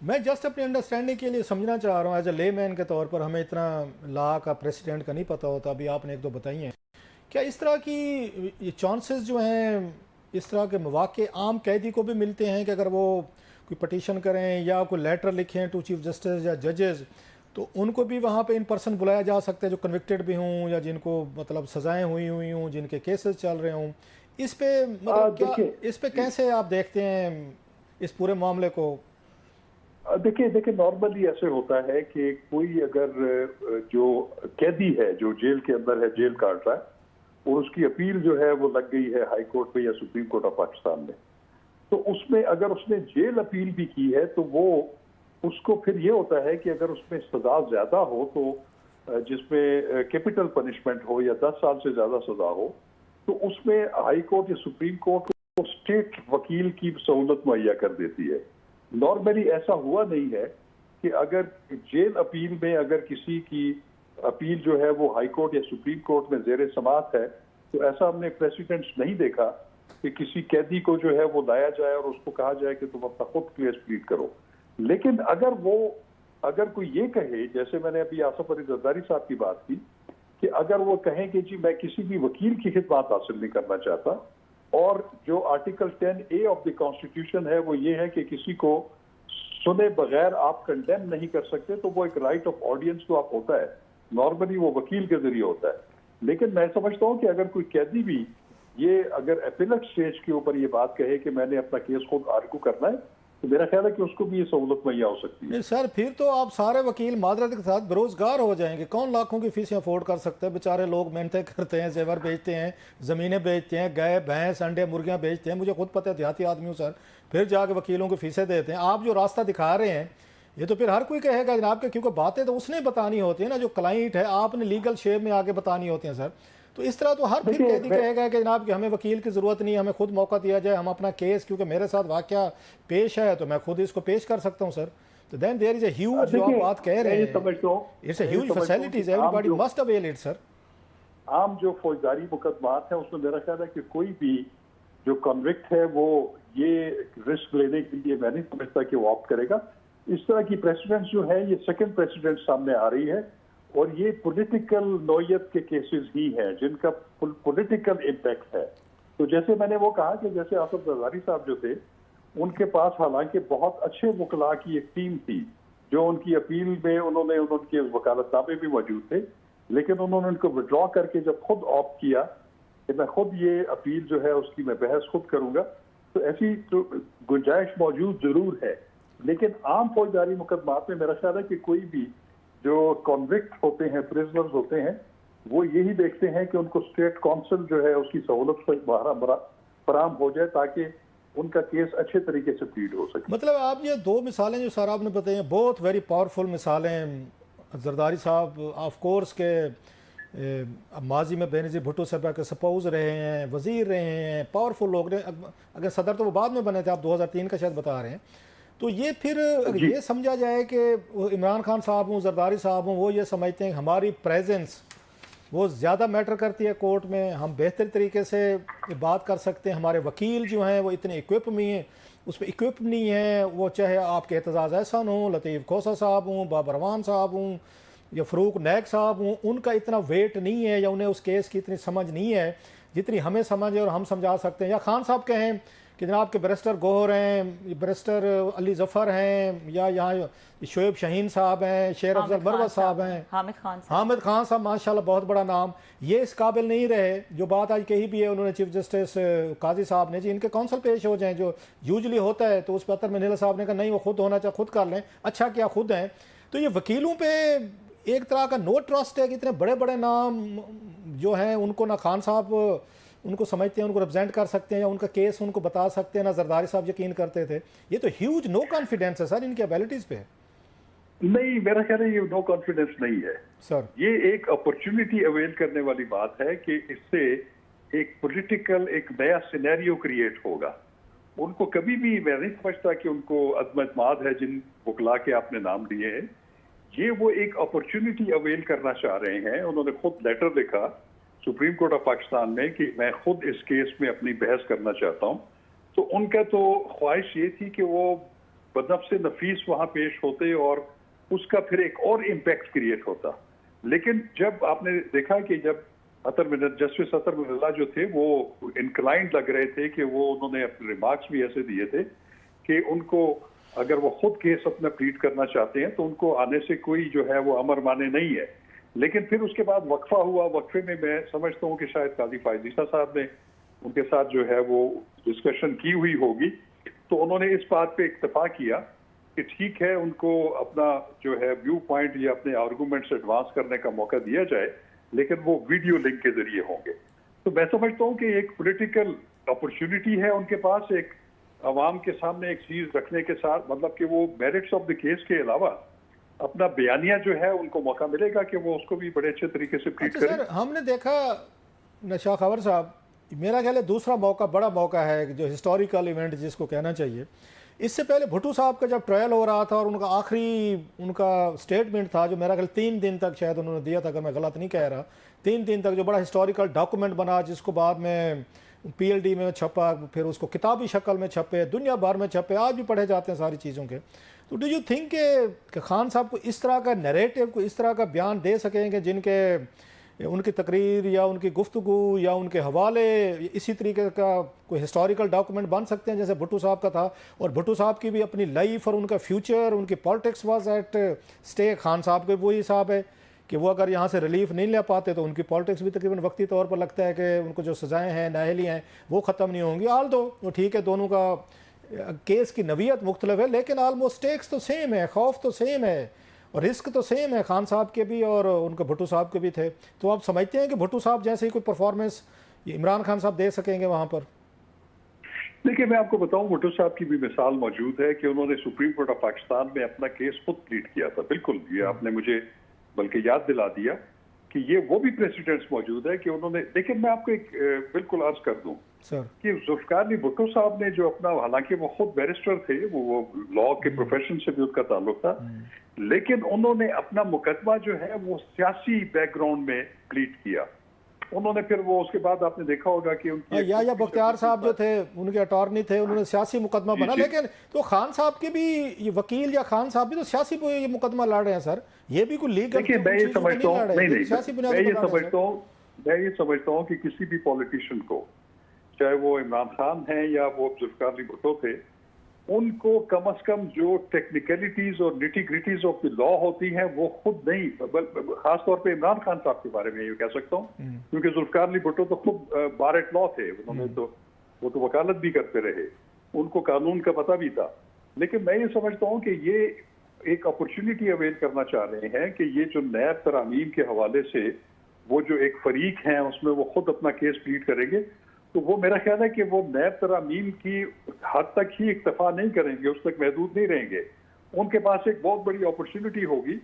मैं जस्ट अपनी अंडरस्टैंडिंग के लिए समझना चाह रहा हूँ एज ए लेमैन के तौर पर, हमें इतना लॉ का प्रेसिडेंट का नहीं पता होता, अभी आपने एक दो बताई हैं। क्या इस तरह की ये चांसेस जो हैं, इस तरह के मौके आम कैदी को भी मिलते हैं कि अगर वो कोई पटिशन करें या कोई लेटर लिखें टू चीफ जस्टिस या जजेस, तो उनको भी वहाँ पे इन पर्सन बुलाया जा सकता है जो कन्विक्टेड भी हों या जिनको मतलब सज़ाएं हुई हुई हों, जिनके केसेस चल रहे हों? इस पे मतलब क्या, देखिए इस पे कैसे आप देखते हैं इस पूरे मामले को? देखिए देखिए नॉर्मली ऐसे होता है कि कोई अगर जो कैदी है जो जेल के अंदर है, जेल काट रहा है और उसकी अपील जो है वो लग गई है हाई कोर्ट में या सुप्रीम कोर्ट ऑफ पाकिस्तान में, तो उसमें अगर उसने जेल अपील भी की है तो वो उसको फिर ये होता है कि अगर उसमें सजा ज्यादा हो तो जिसमें कैपिटल पनिशमेंट हो या 10 साल से ज्यादा सजा हो, तो उसमें हाई कोर्ट या सुप्रीम कोर्ट को स्टेट वकील की सहूलत मुहैया कर देती है। नॉर्मली ऐसा हुआ नहीं है कि अगर जेल अपील में अगर किसी की अपील जो है वो हाई कोर्ट या सुप्रीम कोर्ट में जेर समात है, तो ऐसा हमने प्रेसिडेंट्स नहीं देखा कि किसी कैदी को जो है वो लाया जाए और उसको कहा जाए कि तुम अपना खुद केस प्लीड करो। लेकिन अगर कोई ये कहे, जैसे मैंने अभी आसफ अली जरदारी साहब की बात की, कि अगर वो कहें कि जी मैं किसी भी वकील की खिदमत हासिल नहीं करना चाहता, और जो article 10A of the constitution है वो ये है कि किसी को सुने बगैर आप कंडेम नहीं कर सकते, तो वो एक राइट ऑफ ऑडियंस तो आप होता है, नॉर्मली वो वकील के जरिए होता है। लेकिन मैं समझता हूं कि अगर कोई कैदी भी ये अगर एपिलेट स्टेज के ऊपर ये बात कहे कि मैंने अपना केस खुद आर्गू करना है, तो मेरा ख्याल है कि उसको भी ये सहूलत मुहैया हो सकती है। नहीं सर, फिर तो आप सारे वकील मादरत के साथ बेरोजगार हो जाएंगे। कौन लाखों की फीसें अफोर्ड कर सकते हैं? बेचारे लोग मेहनतें करते हैं, जेवर बेचते हैं, ज़मीनें बेचते हैं, गाय भैंस अंडे मुर्गियां बेचते हैं। मुझे खुद पता है, देहाती आदमी हूँ सर। फिर जाके वकीलों की फीसें देते हैं। आप जो रास्ता दिखा रहे हैं ये तो फिर हर कोई कहेगा जनाब के, क्योंकि बातें तो उसने बतानी होती है ना, जो क्लाइंट है, आपने लीगल शेप में आगे बतानी होती हैं सर। तो इस तरह तो हर फिर देखिए कैदी कहेगा कि जनाब कि हमें वकील की ज़रूरत नहीं, हमें खुद मौका दिया जाए, हम अपना केस, क्योंकि मेरे साथ वाकया पेश है तो मैं खुद इसको पेश कर सकता हूँ सर। तो then there is a huge, जो आप देखिए बात कह मैं रहे ये हैं, समझता हूँ इट्स ए मैं ये ह्यूज समझता हूँ कि facilities, everybody must avail it sir. आम जो फौजदारी मुकदमात है उसमें मेरा ख्याल है कि कोई भी जो कन्विक्ट है वो ये रिस्क लेने के लिए मैं नहीं समझता कि वो ऑप्ट करेगा। इस तरह की प्रेसिडेंट जो है ये सेकंड प्रेसिडेंट सामने आ रही है, और ये पॉलिटिकल नौयत के केसेस ही हैं जिनका पॉलिटिकल इम्पैक्ट है। तो जैसे मैंने वो कहा कि जैसे आसफ जरदारी साहब जो थे, उनके पास हालांकि बहुत अच्छे वकला की एक टीम थी जो उनकी अपील में उनके वकालतनामे भी मौजूद थे, लेकिन उन्होंने उनको विड्रॉ करके जब खुद ऑप्ट किया कि मैं खुद ये अपील जो है उसकी मैं बहस खुद करूंगा, तो ऐसी तो गुंजाइश मौजूद जरूर है। लेकिन आम फौजदारी मुकदमात में मेरा ख्याल है कि कोई भी जो कॉन्विक्ट होते हैं, प्रिजनर्स होते हैं, वो यही देखते हैं कि उनको स्टेट काउंसिल जो है उसकी सहूलत फराहम हो जाए ताकि उनका केस अच्छे तरीके से प्लीड हो सके। मतलब आप ये दो मिसालें जो सर आपने बताई हैं, बहुत वेरी पावरफुल मिसालें। जरदारी साहब ऑफ कोर्स के माजी में बेनज़ीर भुट्टो साहब के सपोज रहे हैं, वजीर रहे हैं, पावरफुल लोग रहे। अगर सदर तो वो बाद में बने थे, आप 2003 का शायद बता रहे हैं। तो ये फिर अगर जी ये समझा जाए कि इमरान खान साहब हूँ, जरदारी साहब हूँ, वो ये समझते हैं हमारी प्रेजेंस वो ज़्यादा मैटर करती है कोर्ट में, हम बेहतर तरीके से बात कर सकते हैं, हमारे वकील जो हैं वो इतने इक्विप नहीं हैं, उस पर इक्विप नहीं है वो, चाहे आपके एतजाज़ एहसान हो, लतीफ़ खोसा साहब हूँ, बाबरवान साहब हूँ या फ़रूक नैक साहब हूँ, उनका इतना वेट नहीं है या उन्हें उस केस की इतनी समझ नहीं है जितनी हमें समझ है और हम समझा सकते हैं। या खान साहब कहें कि जनाब के बैरिस्टर गोहर हैं, बैरिस्टर अली जफ़र हैं, या यहाँ शोएब शहीन साहब हैं, शेर अफजल बरवत साहब हैं, हामिद खान साहब माशाल्लाह बहुत बड़ा नाम, ये इस काबिल नहीं रहे। जो बात आज कही भी है उन्होंने चीफ जस्टिस काजी साहब ने, जी इनके कौंसल पेश हो जाएं, जो यूजली होता है, तो उस पर अतर मनीला साहब ने कहा नहीं वो खुद होना चाहिए, खुद कर लें। अच्छा क्या खुद हैं? तो ये वकीलों पे एक तरह का नो ट्रस्ट है कि इतने बड़े बड़े नाम जो हैं उनको ना खान साहब उनको समझते हैं, उनको रिप्रेजेंट कर सकते हैं या उनका केस उनको बता सकते हैं, ना जरदारी साहब यकीन करते थे। ये तो ह्यूज नो कॉन्फिडेंस है सर इनकी एबिलिटीज पे। नहीं, मेरा ख्याल है ये नो कॉन्फिडेंस नहीं है सर ये एक अपॉर्चुनिटी अवेल करने वाली बात है कि इससे एक पॉलिटिकल एक नया सिनेरियो क्रिएट होगा। उनको कभी भी मैं नहीं समझता कि उनको अज़्म एतमाद है जिन वकला के आपने नाम लिए हैं, ये वो एक अपॉर्चुनिटी अवेल करना चाह रहे हैं। उन्होंने खुद लेटर लिखा सुप्रीम कोर्ट ऑफ पाकिस्तान में कि मैं खुद इस केस में अपनी बहस करना चाहता हूं। तो उनका तो ख्वाहिश ये थी कि वो बदनफ्स नफीस वहां पेश होते और उसका फिर एक और इम्पैक्ट क्रिएट होता। लेकिन जब आपने देखा कि जब जस्टिस अतर मिर्जा जो थे वो इंक्लाइंड लग रहे थे कि वो उन्होंने अपने रिमार्क्स भी ऐसे दिए थे कि उनको अगर वो खुद केस अपना प्लीड करना चाहते हैं तो उनको आने से कोई जो है वो अमर माने नहीं है। लेकिन फिर उसके बाद वक्फा हुआ, वक्फे में मैं समझता हूँ कि शायद काजी फायज ईसा साहब ने उनके साथ जो है वो डिस्कशन की हुई होगी, तो उन्होंने इस बात पे इत्तेफाक किया कि ठीक है उनको अपना जो है व्यू पॉइंट या अपने आर्गूमेंट्स एडवांस करने का मौका दिया जाए, लेकिन वो वीडियो लिंक के जरिए होंगे। तो मैं समझता हूँ कि एक पॉलिटिकल अपॉर्चुनिटी है उनके पास, एक अवाम के सामने एक चीज रखने के साथ, मतलब कि वो मेरिट्स ऑफ द केस के अलावा अपना बयानिया जो है उनको मौका मिलेगा कि वो उसको भी बड़े अच्छे तरीके से ट्रीट करें। सर हमने देखा नशा खबर साहब, मेरा ख्याल है दूसरा मौका, बड़ा मौका है जो हिस्टोरिकल इवेंट जिसको कहना चाहिए। इससे पहले भुट्टो साहब का जब ट्रायल हो रहा था और उनका आखिरी उनका स्टेटमेंट था जो मेरा ख्याल 3 दिन तक शायद उन्होंने दिया था, अगर मैं गलत नहीं कह रहा, 3 दिन तक, जो बड़ा हिस्टोरिकल डॉक्यूमेंट बना जिसको बाद में PLD में छपा, फिर उसको किताबी शक्ल में छपे, दुनिया भर में छपे, आज भी पढ़े जाते हैं सारी चीज़ों के। तो डू यू थिंक कि खान साहब को इस तरह का नैरेटिव, को इस तरह का बयान दे सकेंगे जिनके उनकी तकरीर या उनकी गुफ्तगू या उनके हवाले इसी तरीके का कोई हिस्टोरिकल डॉक्यूमेंट बन सकते हैं जैसे भुट्टो साहब का था? और भुट्टो साहब की भी अपनी लाइफ और उनका फ्यूचर, उनकी politics was at stay. Khan साहब के वही हिसाब है कि वो अगर यहाँ से रिलीफ नहीं ले पाते तो उनकी पॉलिटिक्स भी तकरीबन वक्ती तौर पर लगता है कि उनको जो सज़ाएँ हैं, नाअहली हैं, वो ख़त्म नहीं होंगी। आल दो वो ठीक है, दोनों का केस की नवीयत मुख्तलिफ है, लेकिन आलमोस्ट स्टेक्स तो सेम है, खौफ तो सेम है और रिस्क तो सेम है, खान साहब के भी और उनके भुट्टो साहब के भी थे। तो आप समझते हैं कि भुट्टो साहब जैसे ही कोई परफॉर्मेंस इमरान खान साहब दे सकेंगे वहाँ पर? देखिए मैं आपको बताऊं, भुट्टो साहब की भी मिसाल मौजूद है कि उन्होंने सुप्रीम कोर्ट ऑफ पाकिस्तान में अपना केस खुद प्लीड किया था। बिल्कुल, ये आपने मुझे बल्कि याद दिला दिया कि ये वो भी प्रेसिडेंट्स मौजूद है कि उन्होंने। लेकिन मैं आपको एक बिल्कुल अर्ज कर दूं कि जुल्फिकार अली भुट्टो साहब ने जो अपना, हालांकि वो खुद बैरिस्टर थे, वो लॉ के प्रोफेशन से भी उनका ताल्लुक था, लेकिन उन्होंने अपना मुकदमा जो है वो सियासी बैकग्राउंड में प्लीड किया। उन्होंने फिर वो उसके बाद आपने देखा होगा कि उनकी या बख्तियार साहब जो थे उनके अटॉर्नी थे, उन्होंने सियासी मुकदमा बना। लेकिन तो खान साहब के भी ये वकील या खान साहब भी तो सियासी ये मुकदमा लड़ रहे हैं सर, ये भी कोई लीगल? देखिए मैं ये समझता हूँ, नहीं मैं ये समझता हूँ कि किसी भी पॉलिटिशियन को, चाहे वो इमरान खान है या वो जुल्फिकार अली भुट्टो थे, उनको कम अज कम जो टेक्निकलिटीज और nitty gritties of the law होती हैं वो खुद नहीं, खासतौर पे इमरान खान साहब के बारे में ये कह सकता हूँ, क्योंकि जुल्फिकार अली भुट्टो तो खुद बार एट लॉ थे, उन्होंने तो वो तो वकालत भी करते रहे, उनको कानून का पता भी था। लेकिन मैं ये समझता हूँ कि ये एक अपॉर्चुनिटी अवेल करना चाह रहे हैं कि ये जो नैब तरामीम के हवाले से वो जो एक फरीक हैं उसमें वो खुद अपना केस प्लीड करेंगे, तो वो मेरा ख्याल है कि वो नैब तरामीम की हद तक ही इक्तफा नहीं करेंगे, उस तक महदूद नहीं रहेंगे। उनके पास एक बहुत बड़ी अपॉर्चुनिटी होगी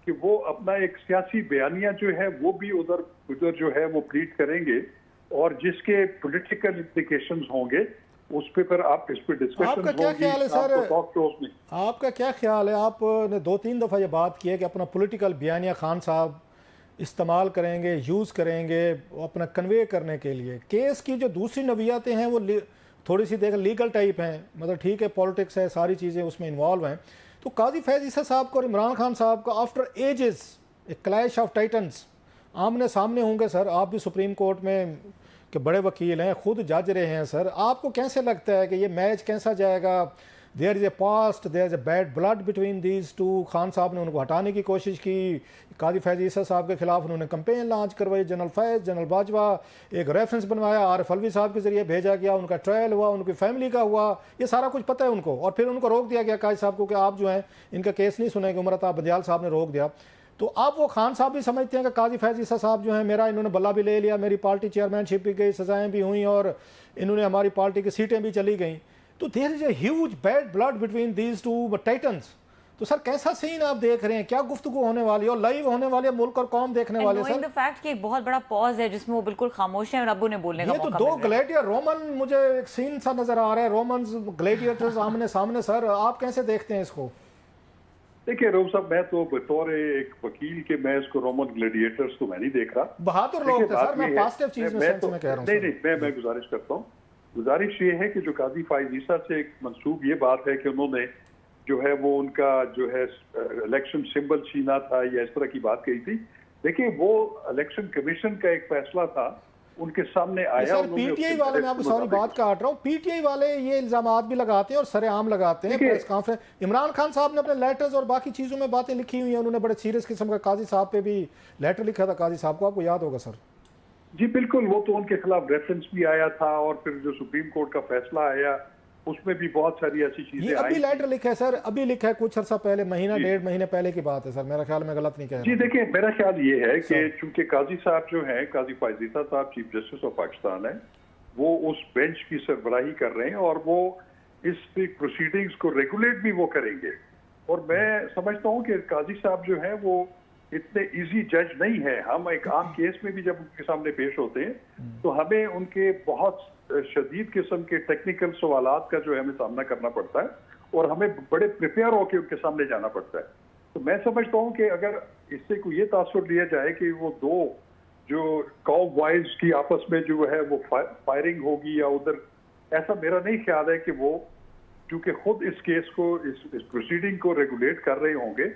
कि वो अपना एक सियासी बयानिया जो है वो भी उधर जो है वो प्लीड करेंगे और जिसके पॉलिटिकल इम्प्लीकेशंस होंगे उस पे फिर आप इस पे डिस्कशन आपका क्या ख्याल है सर? आपका क्या ख्याल है? आपने 2-3 दफ़ा ये बात की है कि अपना पॉलिटिकल बयानिया खान साहब इस्तेमाल करेंगे, यूज़ करेंगे अपना कन्वे करने के लिए। केस की जो दूसरी नवियातें हैं वो थोड़ी सी लीगल टाइप हैं, मतलब ठीक है पॉलिटिक्स है, सारी चीज़ें उसमें इन्वॉल्व हैं। तो काजी फैज़ ईसा साहब को और इमरान खान साहब को आफ्टर एजेस एक क्लैश ऑफ टाइटन्स आमने सामने होंगे सर। आप भी सुप्रीम कोर्ट में के बड़े वकील हैं, खुद जज रहे हैं सर, आपको कैसे लगता है कि ये मैच कैसा जाएगा? There is a past, there is a bad blood between these two. Khan साहब ने उनको हटाने की कोशिश की, काजी फैज़ ईसा साहब के खिलाफ उन्होंने कंपेन लॉन्च करवाई, जनरल फैज़, जनरल बाजवा, एक रेफरेंस बनवाया, आरिफ अलवी साहब के जरिए भेजा गया, उनका ट्रायल हुआ, उनकी फैमिली का हुआ, ये सारा कुछ पता है उनको। और फिर उनको रोक दिया गया काजी साहब को कि आप जो हैं इनका केस नहीं सुनेंगे, उमर अता बंदियाल साहब ने रोक दिया। तो अब वो खान साहब भी समझते हैं कि काजी फैज़ ईसा साहब जो है मेरा, इन्होंने बल्ला भी ले लिया, मेरी पार्टी चेयरमैनशिप भी गई, सजाएं भी हुई और इन्होंने हमारी पार्टी की सीटें भी चली गई। तो there is a huge bad blood between these two titans. तो सर कैसा सीन आप देख रहे हैं? क्या गुफ्तगू होने वाली है और लाइव होने वाली है, मुल्क और कौम देखने वाले सर? द फैक्ट कि एक बहुत बड़ा पॉज है जिसमें वो बिल्कुल खामोश हैं और अब्बू ने बोलने का मौका मिल रहा है। ये तो 2 ग्लैडिएटर रोमन, मुझे एक सीन सा नजर आ रहा है, रोमन्स ग्लैडिएटर्स आमने सामने। सर आप कैसे देखते हैं इसको? देखिए रोम साहब, मैं तो बतौर एक वकील के मैं इसको रोमन ग्लैडिएटर्स तो मैं नहीं देख रहा। बहादुर लोग थे सर, मैं पॉजिटिव चीज में सेंस में कह रहा हूं। नहीं, मैं गुजारिश करता हूं, गुजारिश ये है कि जो काजी फैज़ ईसा से एक मंसूब ये बात है कि उन्होंने जो है वो उनका जो है इलेक्शन सिंबल छीना था या इस तरह की बात कही थी। देखिए वो इलेक्शन कमीशन का एक फैसला था, उनके सामने आया। सर पीटीआई वाले, मैं आपको सारी बात काट रहा हूँ, पीटीआई वाले ये इल्जामात भी लगाते हैं और सरेआम लगाते हैं। प्रेस कॉन्फ्रेंस इमरान खान साहब ने अपने लेटर्स और बाकी चीजों में बातें लिखी हुई हैं, उन्होंने बड़े सीरियस किस्म का काजी साहब पे भी लेटर लिखा था, काजी साहब को, आपको याद होगा सर। जी बिल्कुल, वो तो उनके खिलाफ रेफरेंस भी आया था और फिर जो सुप्रीम कोर्ट का फैसला आया उसमें भी बहुत सारी ऐसी चीजें आई। अभी लेटर लिखा है सर, अभी लिखा है, कुछ अर्सा पहले, महीना 1.5 महीने पहले की बात है सर, मेरा ख्याल में गलत नहीं कह रहा। जी देखिए, मेरा ख्याल ये है कि चूंकि काजी साहब जो हैं, काजी फायजीता साहब चीफ जस्टिस ऑफ पाकिस्तान है, वो उस बेंच की सरबराही कर रहे हैं और वो इस प्रोसीडिंग्स को रेगुलेट भी वो करेंगे। और मैं समझता हूँ कि काजी साहब जो है वो इतने इजी जज नहीं है। हम एक आम केस में भी जब उनके सामने पेश होते हैं तो हमें उनके बहुत शदीद किस्म के टेक्निकल सवालात का जो है हमें सामना करना पड़ता है और हमें बड़े प्रिपेयर होकर उनके सामने जाना पड़ता है। तो मैं समझता हूँ कि अगर इससे कोई ये तासुर लिया जाए कि वो दो जो काउ बॉयज की आपस में जो है वो फायरिंग होगी या उधर, ऐसा मेरा नहीं ख्याल है कि वो, क्योंकि खुद इस केस को, इस प्रोसीडिंग को रेगुलेट कर रहे होंगे,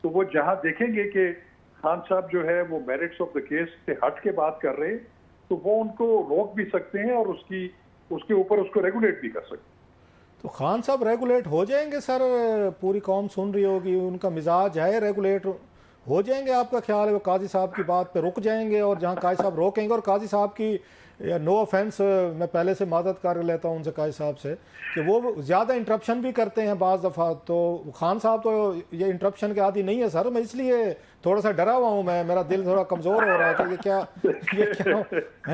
तो वो जहां देखेंगे कि खान साहब जो है वो मेरिट्स ऑफ द केस से हट के बात कर रहे हैं, तो वो उनको रोक भी सकते हैं और उसके ऊपर उसको रेगुलेट भी कर सकते हैं। तो खान साहब रेगुलेट हो जाएंगे सर? पूरी कौम सुन रही होगी, उनका मिजाज है, रेगुलेट हो जाएंगे आपका ख्याल है? वो काजी साहब की बात पे रुक जाएंगे और जहां काजी साहब रोकेंगे, और काजी साहब की, नो ऑफेंस, मैं पहले से मादत कर लेता हूं उनसे, काजी साहब से, कि वो ज़्यादा इंटरप्शन भी करते हैं बाज़ दफ़ा, तो खान साहब तो ये इंटरप्शन के आदि नहीं है सर। मैं इसलिए थोड़ा सा डरा हुआ हूँ, मैं, मेरा दिल थोड़ा कमज़ोर हो रहा है कि ये क्या